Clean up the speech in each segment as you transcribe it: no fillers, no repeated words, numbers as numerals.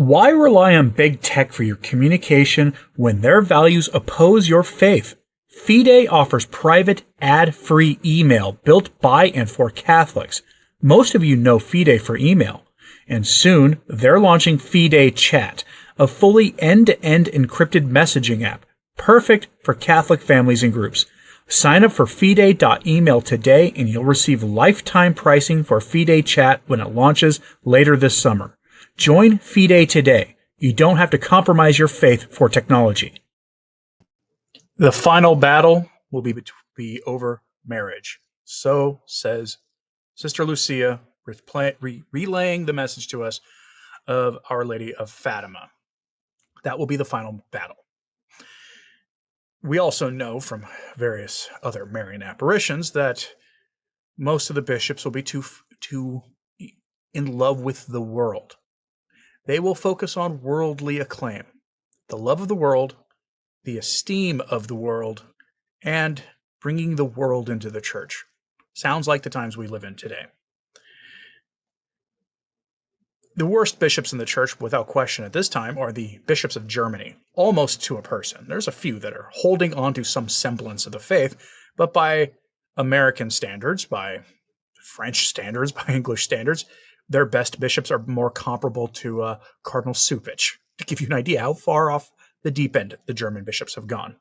Why rely on big tech for your communication when their values oppose your faith? Fide offers private, ad-free email built by and for Catholics. Most of you know Fide for email. And soon, they're launching Fide Chat, a fully end-to-end encrypted messaging app, perfect for Catholic families and groups. Sign up for fide.email today and you'll receive lifetime pricing for Fide Chat when it launches later this summer. Join Fide today. You don't have to compromise your faith for technology. The final battle will be over marriage. So says Sister Lucia, relaying the message to us of Our Lady of Fatima. That will be the final battle. We also know from various other Marian apparitions that most of the bishops will be too in love with the world. They will focus on worldly acclaim, the love of the world, the esteem of the world, and bringing the world into the church. Sounds like the times we live in today. The worst bishops in the church, without question at this time, are the bishops of Germany, almost to a person. There's a few that are holding on to some semblance of the faith, but by American standards, by French standards, by English standards, their best bishops are more comparable to Cardinal Supich, to give you an idea how far off the deep end the German bishops have gone.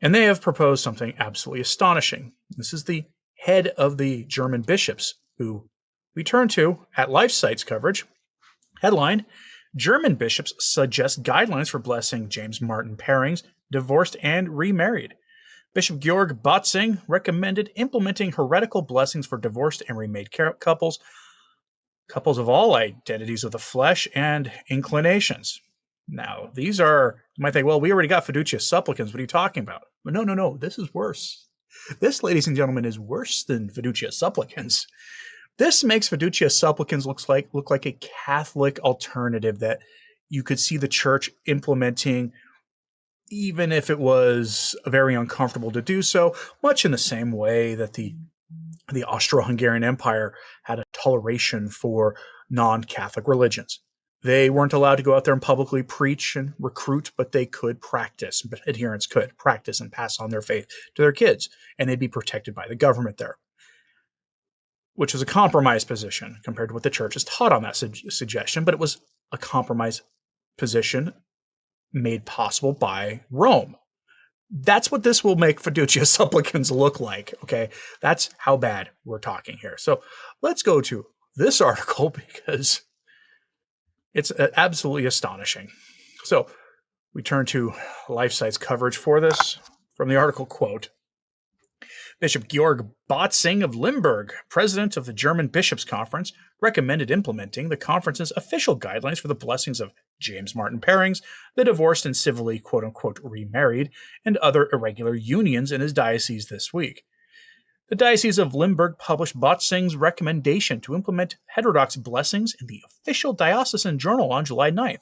And they have proposed something absolutely astonishing. This is the head of the German bishops, who we turn to at LifeSite's coverage. Headline, German bishops suggest guidelines for blessing James Martin pairings, divorced and remarried. Bishop Georg Botzing recommended implementing heretical blessings for divorced and remade couples of all identities of the flesh and inclinations. Now, these are, you might think, well, we already got Fiducia Supplicans. What are you talking about? But no. This is worse. This, ladies and gentlemen, is worse than Fiducia Supplicans. This makes Fiducia Supplicans look like a Catholic alternative that you could see the church implementing, even if it was very uncomfortable to do so, much in the same way that the Austro-Hungarian Empire had a toleration for non-Catholic religions. They weren't allowed to go out there and publicly preach and recruit, but they could practice. But adherents could practice and pass on their faith to their kids, and they'd be protected by the government there, which was a compromise position compared to what the church has taught on that suggestion, but it was a compromise position made possible by Rome. That's what this will make Fiducia Supplicans look like, okay? That's how bad we're talking here. So let's go to this article because it's absolutely astonishing. So we turn to LifeSite's coverage for this. From the article, quote, Bishop Georg Botzing of Limburg, president of the German Bishops' Conference, recommended implementing the conference's official guidelines for the blessings of James Martin pairings, the divorced and civilly quote-unquote remarried, and other irregular unions in his diocese this week. The Diocese of Limburg published Botzing's recommendation to implement heterodox blessings in the official diocesan journal on July 9th.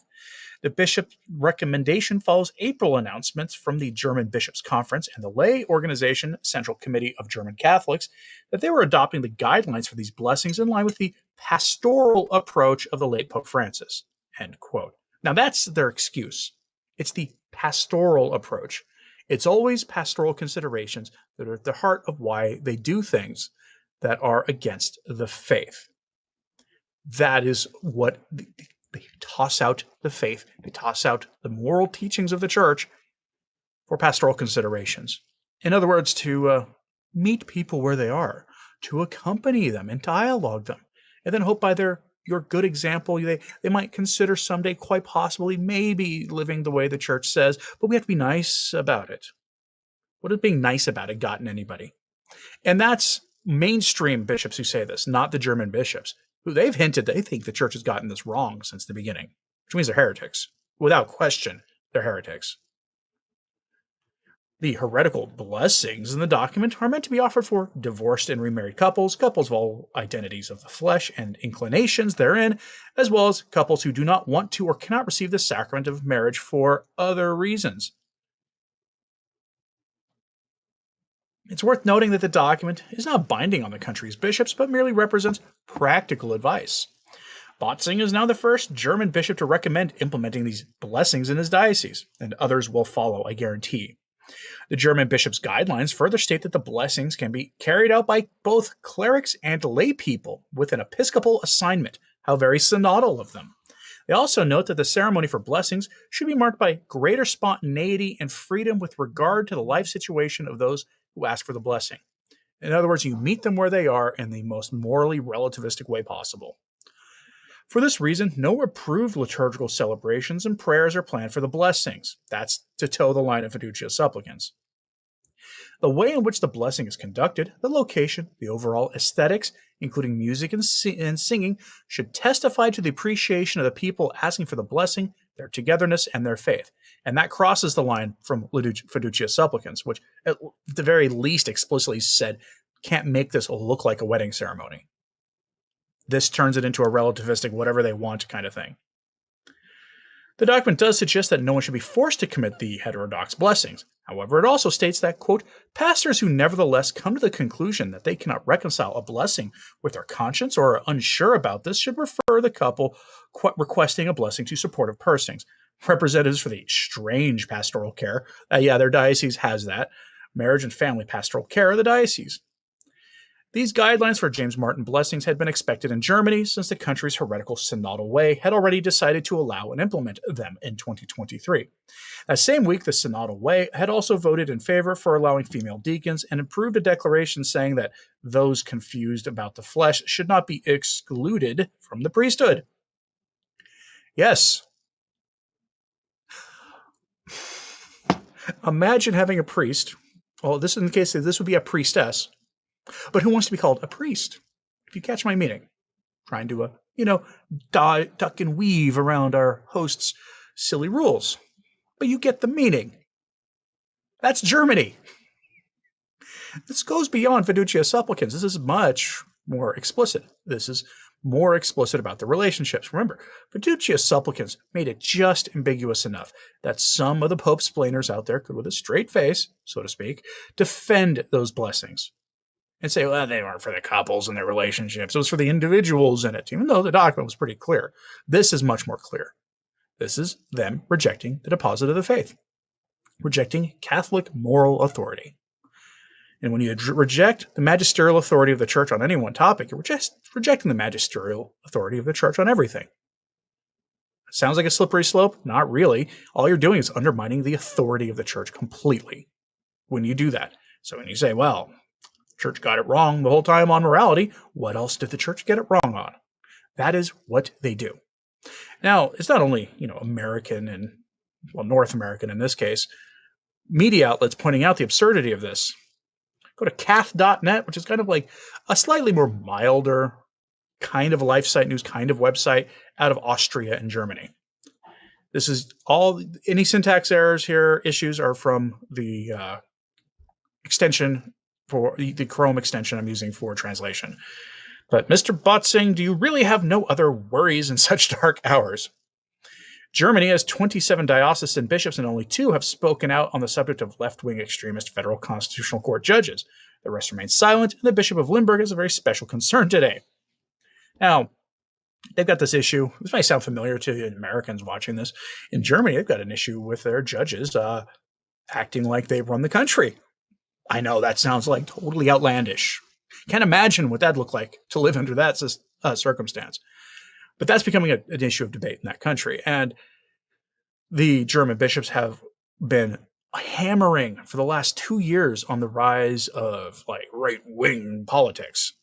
The bishop's recommendation follows April announcements from the German Bishops' Conference and the lay organization Central Committee of German Catholics that they were adopting the guidelines for these blessings in line with the pastoral approach of the late Pope Francis. End quote. Now that's their excuse. It's the pastoral approach. It's always pastoral considerations that are at the heart of why they do things that are against the faith. That is what they toss out the faith. They toss out the moral teachings of the church for pastoral considerations. In other words, to meet people where they are, to accompany them and dialogue them, and then hope by your good example, they might consider someday, quite possibly, maybe living the way the church says, but we have to be nice about it. What has being nice about it gotten anybody? And that's mainstream bishops who say this, not the German bishops, who they've hinted they think the church has gotten this wrong since the beginning, which means they're heretics. Without question, they're heretics. The heretical blessings in the document are meant to be offered for divorced and remarried couples, couples of all identities of the flesh and inclinations therein, as well as couples who do not want to or cannot receive the sacrament of marriage for other reasons. It's worth noting that the document is not binding on the country's bishops, but merely represents practical advice. Botzing is now the first German bishop to recommend implementing these blessings in his diocese, and others will follow, I guarantee. The German bishop's guidelines further state that the blessings can be carried out by both clerics and lay people with an episcopal assignment. How very synodal of them. They also note that the ceremony for blessings should be marked by greater spontaneity and freedom with regard to the life situation of those who ask for the blessing. In other words, you meet them where they are in the most morally relativistic way possible. For this reason, no approved liturgical celebrations and prayers are planned for the blessings. That's to toe the line of Fiducia Supplicans. The way in which the blessing is conducted, the location, the overall aesthetics, including music and singing, should testify to the appreciation of the people asking for the blessing, their togetherness, and their faith. And that crosses the line from Fiducia Supplicans, which at the very least explicitly said, can't make this look like a wedding ceremony. This turns it into a relativistic whatever they want kind of thing. The document does suggest that no one should be forced to commit the heterodox blessings. However, it also states that, quote, pastors who nevertheless come to the conclusion that they cannot reconcile a blessing with their conscience or are unsure about this should refer the couple requesting a blessing to supportive persons. Representatives for the strange pastoral care, their diocese has that, marriage and family pastoral care of the diocese. These guidelines for James Martin blessings had been expected in Germany since the country's heretical synodal way had already decided to allow and implement them in 2023. That same week, the synodal way had also voted in favor for allowing female deacons and approved a declaration saying that those confused about the flesh should not be excluded from the priesthood. Yes. Imagine having a priest. Well, this in the case, this would be a priestess. But who wants to be called a priest? If you catch my meaning. Trying to, duck and weave around our host's silly rules. But you get the meaning. That's Germany. This goes beyond Fiducia Supplicans. This is much more explicit. This is more explicit about the relationships. Remember, Fiducia Supplicans made it just ambiguous enough that some of the Pope's splainers out there could, with a straight face, so to speak, defend those blessings. And say, well, they weren't for the couples and their relationships. It was for the individuals in it, even though the document was pretty clear. This is much more clear. This is them rejecting the deposit of the faith, rejecting Catholic moral authority. And when you reject the magisterial authority of the church on any one topic, you're rejecting the magisterial authority of the church on everything. Sounds like a slippery slope? Not really. All you're doing is undermining the authority of the church completely when you do that. So when you say, well, church got it wrong the whole time on morality, what else did the church get it wrong on? That is what they do. Now, it's not only, American and, North American in this case, media outlets pointing out the absurdity of this. Go to cath.net, which is kind of like a slightly more milder kind of life site news kind of website out of Austria and Germany. This is any syntax errors here, issues are from the extension for the Chrome extension I'm using for translation. But Mr. Botzing, do you really have no other worries in such dark hours? Germany has 27 diocesan bishops and only 2 have spoken out on the subject of left-wing extremist federal constitutional court judges. The rest remain silent, and the Bishop of Limburg is a very special concern today. Now, they've got this issue. This may sound familiar to Americans watching this. In Germany, they've got an issue with their judges acting like they run the country. I know that sounds like totally outlandish. Can't imagine what that'd look like to live under that circumstance. But that's becoming an issue of debate in that country. And the German bishops have been hammering for the last 2 years on the rise of right-wing politics.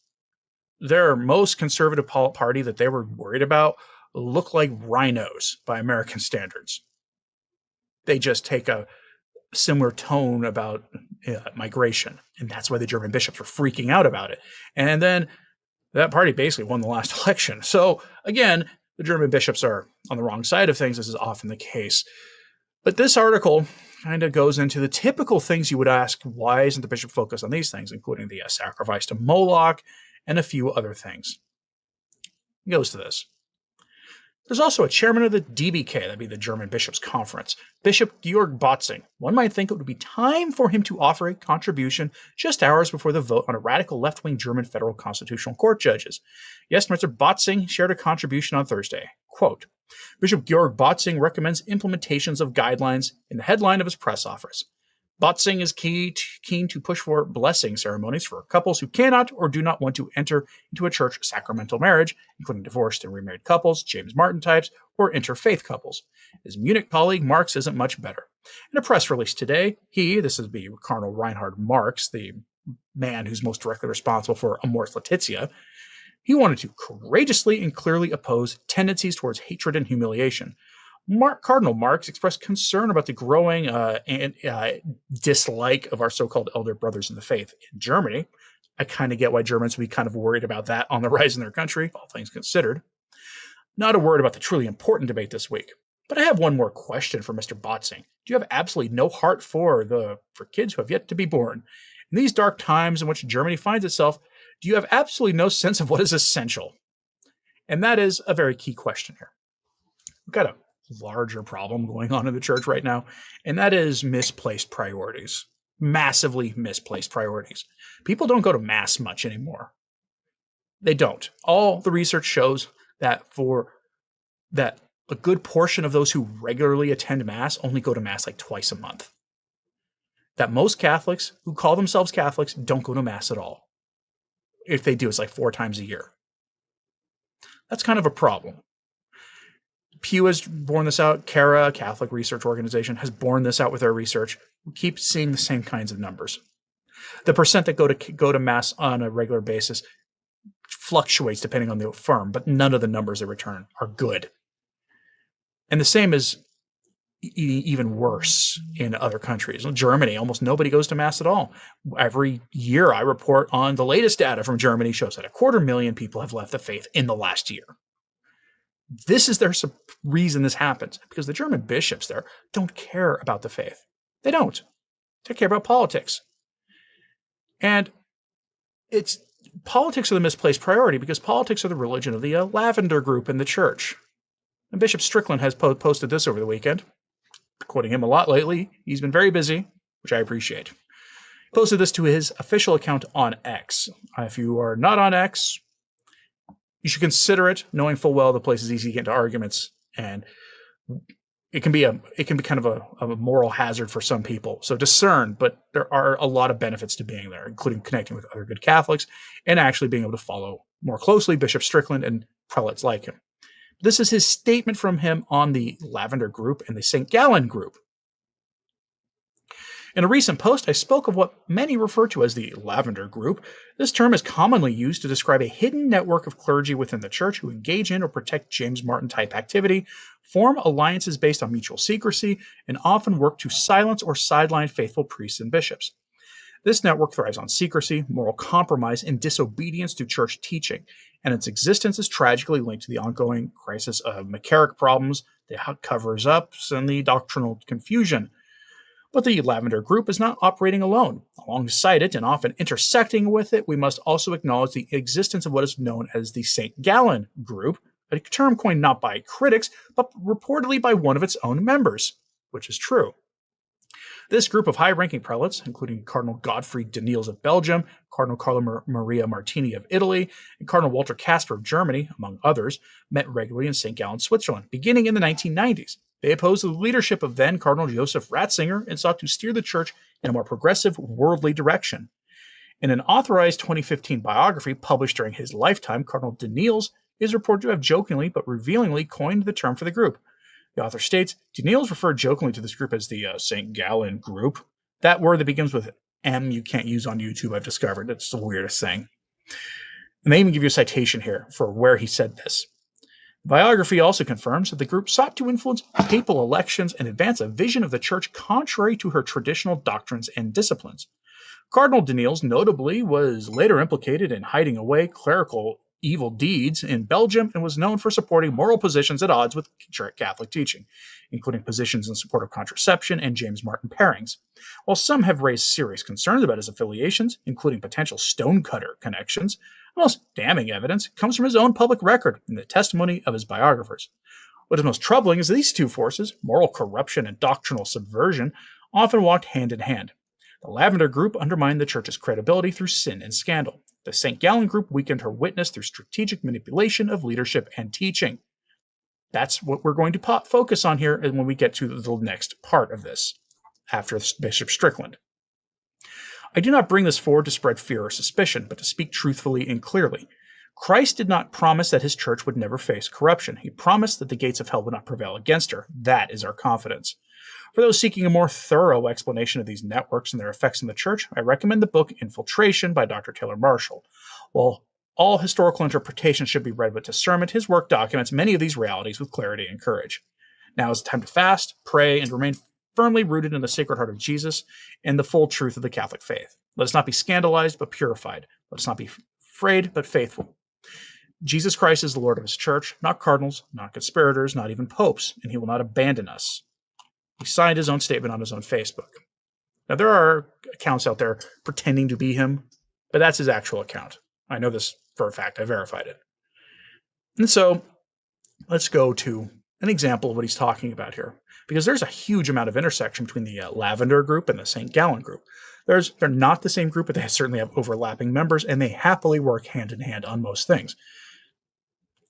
Their most conservative party that they were worried about looked like rhinos by American standards. They just take a similar tone about migration, and that's why the German bishops were freaking out about it. And then that party basically won the last election. So again, the German bishops are on the wrong side of things. This is often the case. But this article kind of goes into the typical things you would ask, why isn't the bishop focused on these things, including the sacrifice to Moloch and a few other things. It goes to this. There's also a chairman of the DBK, that'd be the German Bishops' Conference, Bishop Georg Botzing. One might think it would be time for him to offer a contribution just hours before the vote on a radical left-wing German Federal Constitutional Court judges. Yes, Mr. Botzing shared a contribution on Thursday. Quote, Bishop Georg Botzing recommends implementations of guidelines in the headline of his press office. Botzing is keen to push for blessing ceremonies for couples who cannot or do not want to enter into a church sacramental marriage, including divorced and remarried couples, James Martin types, or interfaith couples. His Munich colleague Marx isn't much better. In a press release today, this is the Cardinal Reinhard Marx, the man who's most directly responsible for Amoris Laetitia, he wanted to courageously and clearly oppose tendencies towards hatred and humiliation. Cardinal Marx expressed concern about the growing dislike of our so-called elder brothers in the faith in Germany. I kind of get why Germans would be kind of worried about that on the rise in their country, all things considered. Not a word about the truly important debate this week. But I have one more question for Mr. Botzing. Do you have absolutely no heart for kids who have yet to be born? In these dark times in which Germany finds itself, do you have absolutely no sense of what is essential? And that is a very key question here. We've got a larger problem going on in the church right now, and that is misplaced priorities. Massively misplaced priorities. People don't go to Mass much anymore. They don't. All the research shows that a good portion of those who regularly attend Mass only go to Mass like twice a month. That most Catholics who call themselves Catholics don't go to Mass at all. If they do, it's like 4 times a year. That's kind of a problem. Pew has borne this out. CARA, Catholic Research Organization, has borne this out with their research. We keep seeing the same kinds of numbers. The percent that go to Mass on a regular basis fluctuates depending on the firm, but none of the numbers they return are good. And the same is even worse in other countries. In Germany, almost nobody goes to Mass at all. Every year I report on the latest data from Germany shows that 250,000 people have left the faith in the last year. This is their reason this happens, because the German bishops there don't care about the faith. They don't. They care about politics. And politics are the misplaced priority because politics are the religion of the Lavender group in the church. And Bishop Strickland has posted this over the weekend. Quoting him a lot lately. He's been very busy, which I appreciate. He posted this to his official account on X. If you are not on X, you should consider it, knowing full well the place is easy to get into arguments, and it can be kind of a moral hazard for some people. So discern, but there are a lot of benefits to being there, including connecting with other good Catholics and actually being able to follow more closely Bishop Strickland and prelates like him. This is his statement from him on the Lavender group and the St. Gallen group. In a recent post, I spoke of what many refer to as the Lavender group. This term is commonly used to describe a hidden network of clergy within the church who engage in or protect James Martin-type activity, form alliances based on mutual secrecy, and often work to silence or sideline faithful priests and bishops. This network thrives on secrecy, moral compromise, and disobedience to church teaching, and its existence is tragically linked to the ongoing crisis of McCarrick problems, the covers-ups, and the doctrinal confusion. But the Lavender group is not operating alone. Alongside it, and often intersecting with it, we must also acknowledge the existence of what is known as the St. Gallen group, a term coined not by critics, but reportedly by one of its own members, which is true. This group of high-ranking prelates, including Cardinal Godfrey Daniels of Belgium, Cardinal Carlo Maria Martini of Italy, and Cardinal Walter Casper of Germany, among others, met regularly in St. Gallen, Switzerland, beginning in the 1990s. They opposed the leadership of then Cardinal Joseph Ratzinger and sought to steer the church in a more progressive, worldly direction. In an authorized 2015 biography published during his lifetime, Cardinal Daniels is reported to have jokingly but revealingly coined the term for the group. The author states, Daniels referred jokingly to this group as the St. Gallen group. That word that begins with M you can't use on YouTube, I've discovered. It's the weirdest thing. And they even give you a citation here for where he said this. The biography also confirms that the group sought to influence papal elections and advance a vision of the church contrary to her traditional doctrines and disciplines. Cardinal Daniels notably was later implicated in hiding away clerical evil deeds in Belgium and was known for supporting moral positions at odds with Catholic teaching, including positions in support of contraception and James Martin pairings. While some have raised serious concerns about his affiliations, including potential stonecutter connections, the most damning evidence comes from his own public record and the testimony of his biographers. What is most troubling is that these two forces, moral corruption and doctrinal subversion, often walked hand in hand. The Lavender Group undermined the Church's credibility through sin and scandal. The St. Gallen Group weakened her witness through strategic manipulation of leadership and teaching. That's what we're going to focus on here when we get to the next part of this, after Bishop Strickland. I do not bring this forward to spread fear or suspicion, but to speak truthfully and clearly. Christ did not promise that his church would never face corruption. He promised that the gates of hell would not prevail against her. That is our confidence. For those seeking a more thorough explanation of these networks and their effects in the church, I recommend the book Infiltration by Dr. Taylor Marshall. While all historical interpretation should be read with discernment, his work documents many of these realities with clarity and courage. Now is the time to fast, pray, and remain firmly rooted in the Sacred Heart of Jesus and the full truth of the Catholic faith. Let us not be scandalized, but purified. Let us not be afraid, but faithful. Jesus Christ is the Lord of his church, not cardinals, not conspirators, not even popes, and he will not abandon us. He signed his own statement on his own Facebook. Now, there are accounts out there pretending to be him, but that's his actual account. I know this for a fact. I verified it. And so let's go to an example of what he's talking about here, because there's a huge amount of intersection between the Lavender Group and the St. Gallen Group. They're not the same group, but they certainly have overlapping members, and they happily work hand in hand on most things.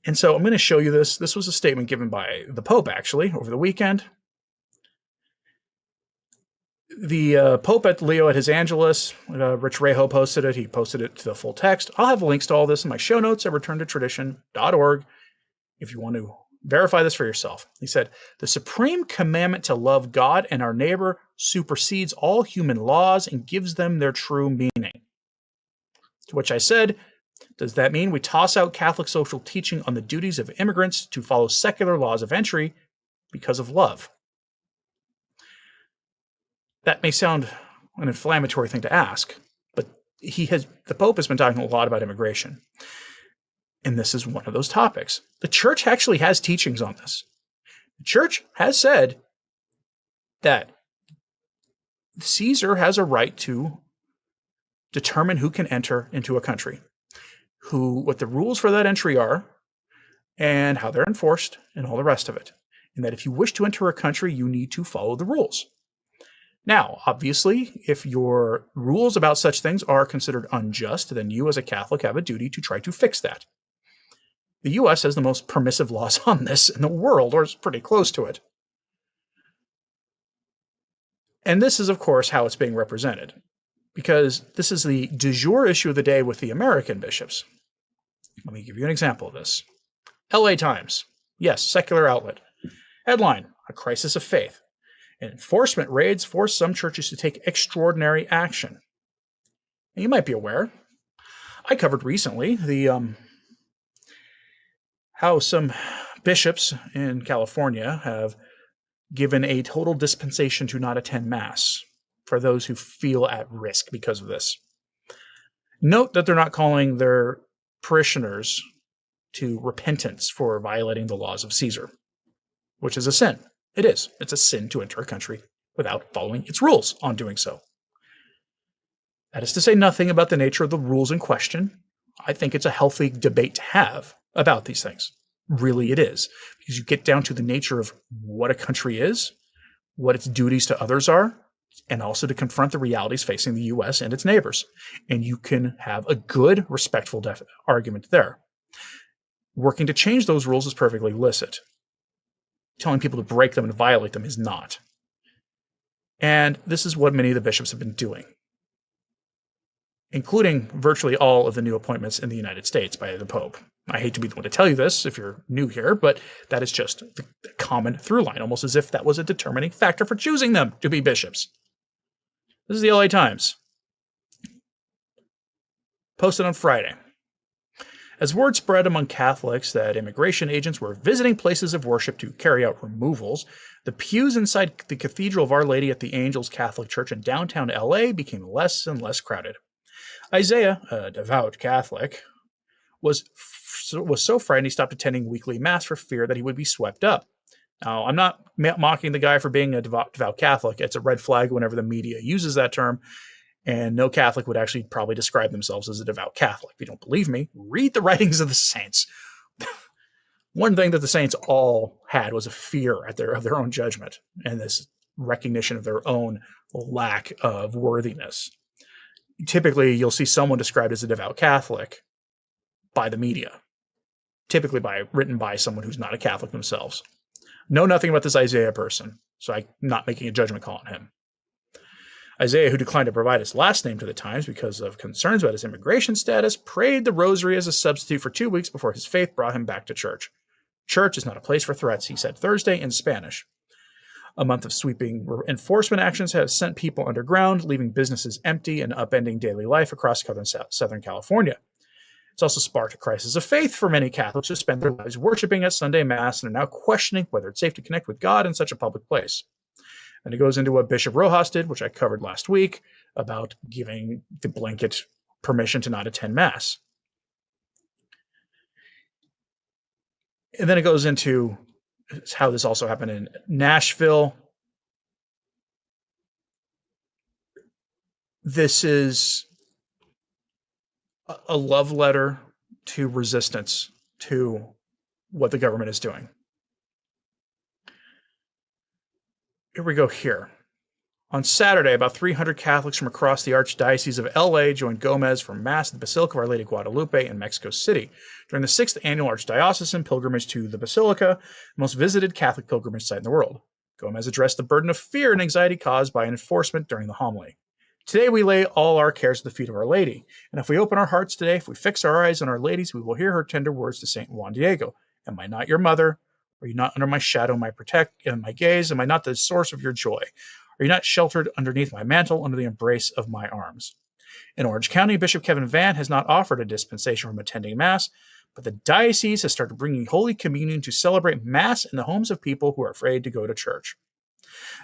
And so I'm going to show you this. This was a statement given by the Pope, actually, over the weekend. The Pope at Leo at his Angelus, Rich Reho posted it. He posted it to the full text. I'll have links to all this in my show notes at returntotradition.org if you want to verify this for yourself. He said, the supreme commandment to love God and our neighbor supersedes all human laws and gives them their true meaning. To which I said, does that mean we toss out Catholic social teaching on the duties of immigrants to follow secular laws of entry because of love? That may sound an inflammatory thing to ask, but the Pope has been talking a lot about immigration. And this is one of those topics. The Church actually has teachings on this. The Church has said that Caesar has a right to determine who can enter into a country, what the rules for that entry are, and how they're enforced, and all the rest of it. And that if you wish to enter a country, you need to follow the rules. Now, obviously, if your rules about such things are considered unjust, then you as a Catholic have a duty to try to fix that. The U.S. has the most permissive laws on this in the world, or is pretty close to it. And this is, of course, how it's being represented, because this is the du jour issue of the day with the American bishops. Let me give you an example of this. LA Times. Yes, secular outlet. Headline, a crisis of faith. Enforcement raids force some churches to take extraordinary action. And you might be aware, I covered recently how some bishops in California have given a total dispensation to not attend Mass for those who feel at risk because of this. Note that they're not calling their parishioners to repentance for violating the laws of Caesar, which is a sin. It is. It's a sin to enter a country without following its rules on doing so. That is to say nothing about the nature of the rules in question. I think it's a healthy debate to have about these things. Really it is. Because you get down to the nature of what a country is, what its duties to others are, and also to confront the realities facing the U.S. and its neighbors. And you can have a good, respectful argument there. Working to change those rules is perfectly licit. Telling people to break them and violate them is not. And this is what many of the bishops have been doing, including virtually all of the new appointments in the United States by the Pope. I hate to be the one to tell you this if you're new here, but that is just the common through line, almost as if that was a determining factor for choosing them to be bishops. This is the LA Times. Posted on Friday. As word spread among Catholics that immigration agents were visiting places of worship to carry out removals, the pews inside the Cathedral of Our Lady at the Angels Catholic Church in downtown LA became less and less crowded. Isaiah, a devout Catholic, was was so frightened he stopped attending weekly mass for fear that he would be swept up. Now, I'm not mocking the guy for being a devout Catholic. It's a red flag whenever the media uses that term, and no Catholic would actually probably describe themselves as a devout Catholic. If you don't believe me, read the writings of the saints. One thing that the saints all had was a fear of their own judgment and this recognition of their own lack of worthiness. Typically, you'll see someone described as a devout Catholic by the media, typically written by someone who's not a Catholic themselves. Know nothing about this Isaiah person, so I'm not making a judgment call on him. Isaiah, who declined to provide his last name to the Times because of concerns about his immigration status, prayed the rosary as a substitute for 2 weeks before his faith brought him back to church. Church is not a place for threats, he said Thursday in Spanish. A month of sweeping enforcement actions have sent people underground, leaving businesses empty and upending daily life across Southern California. It's also sparked a crisis of faith for many Catholics who spend their lives worshiping at Sunday Mass and are now questioning whether it's safe to connect with God in such a public place. And it goes into what Bishop Rojas did, which I covered last week, about giving the blanket permission to not attend Mass. And then it goes into how this also happened in Nashville. This is a love letter to resistance to what the government is doing. Here we go here. On Saturday, about 300 Catholics from across the Archdiocese of LA joined Gomez for Mass at the Basilica of Our Lady of Guadalupe in Mexico City during the 6th annual Archdiocesan pilgrimage to the Basilica, the most visited Catholic pilgrimage site in the world. Gomez addressed the burden of fear and anxiety caused by enforcement during the homily. Today we lay all our cares at the feet of Our Lady, and if we open our hearts today, if we fix our eyes on Our Lady's, we will hear her tender words to Saint Juan Diego. Am I not your mother? Are you not under my shadow, my gaze? Am I not the source of your joy? Are you not sheltered underneath my mantle, under the embrace of my arms? In Orange County, Bishop Kevin Vann has not offered a dispensation from attending Mass, but the diocese has started bringing Holy Communion to celebrate Mass in the homes of people who are afraid to go to church.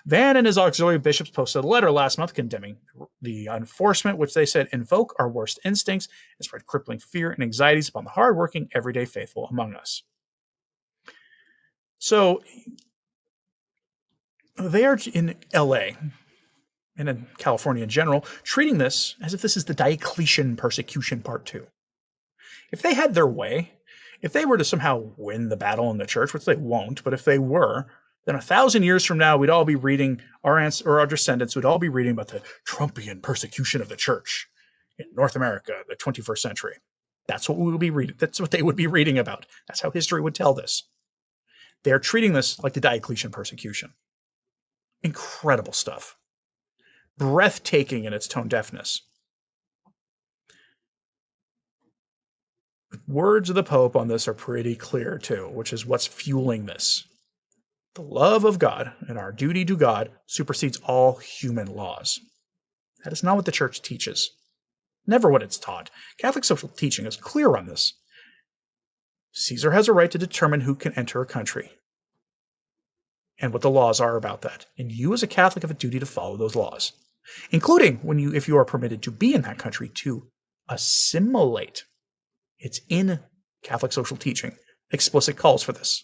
Vann and his auxiliary bishops posted a letter last month condemning the enforcement, which they said invoke our worst instincts and spread crippling fear and anxieties upon the hardworking, everyday faithful among us. So they are in LA and in California in general treating this as if this is the Diocletian persecution part 2. If they had their way, if they were to somehow win the battle in the church, which they won't, but if they were, then 1,000 years from now, we'd all be reading, our descendants would all be reading about the Trumpian persecution of the church in North America, the 21st century. That's what we would be reading. That's what they would be reading about. That's how history would tell this. They're treating this like the Diocletian persecution. Incredible stuff. Breathtaking in its tone deafness. The words of the Pope on this are pretty clear too, which is what's fueling this. The love of God and our duty to God supersedes all human laws. That is not what the church teaches. Never what it's taught. Catholic social teaching is clear on this. Caesar has a right to determine who can enter a country and what the laws are about that. And you as a Catholic have a duty to follow those laws, including if you are permitted to be in that country, to assimilate. It's in Catholic social teaching. Explicit calls for this.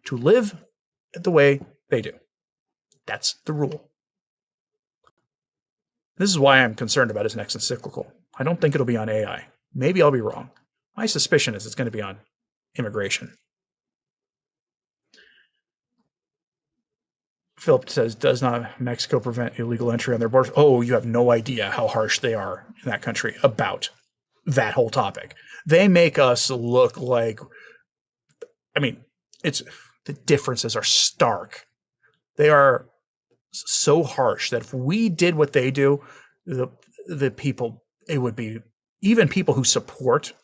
To live the way they do. That's the rule. This is why I'm concerned about his next encyclical. I don't think it'll be on AI. Maybe I'll be wrong. My suspicion is it's going to be on immigration. Philip says, does not Mexico prevent illegal entry on their borders? Oh, you have no idea how harsh they are in that country about that whole topic. They make us look like, the differences are stark. They are so harsh that if we did what they do, the people, it would be, even people who support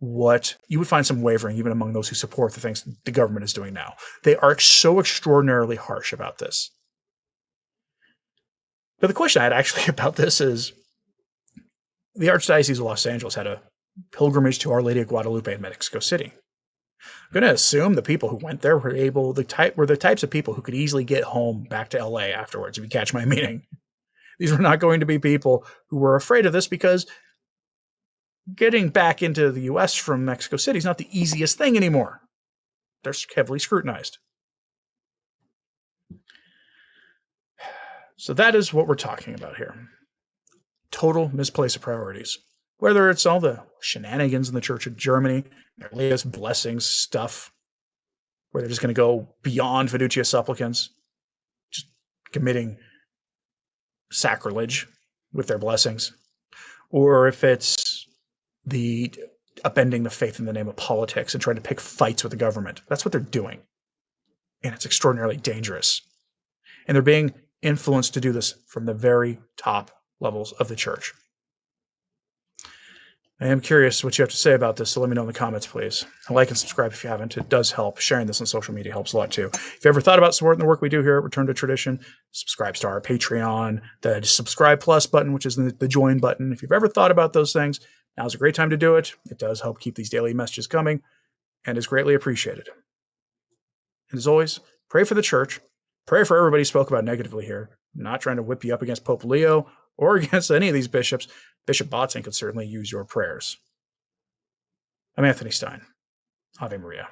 what, you would find some wavering even among those who support the things the government is doing now. They are so extraordinarily harsh about this. But the question I had actually about this is, the Archdiocese of Los Angeles had a pilgrimage to Our Lady of Guadalupe in Mexico City. I'm going to assume the people who went there were the types of people who could easily get home back to LA afterwards, if you catch my meaning. These were not going to be people who were afraid of this because getting back into the U.S. from Mexico City is not the easiest thing anymore. They're heavily scrutinized. So that is what we're talking about here. Total misplace of priorities. Whether it's all the shenanigans in the Church of Germany, their latest blessings stuff, where they're just going to go beyond Fiducia Supplicans, just committing sacrilege with their blessings, or if it's the upending the faith in the name of politics and trying to pick fights with the government. That's what they're doing. And it's extraordinarily dangerous. And they're being influenced to do this from the very top levels of the church. I am curious what you have to say about this, so let me know in the comments, please. Like and subscribe if you haven't. It does help. Sharing this on social media helps a lot, too. If you ever thought about supporting the work we do here at Return to Tradition, subscribe to our Patreon, the Subscribe Plus button, which is the Join button. If you've ever thought about those things, now's a great time to do it. It does help keep these daily messages coming and is greatly appreciated. And as always, pray for the church. Pray for everybody spoke about negatively here. I'm not trying to whip you up against Pope Leo or against any of these bishops. Bishop Botzing could certainly use your prayers. I'm Anthony Stine. Ave Maria.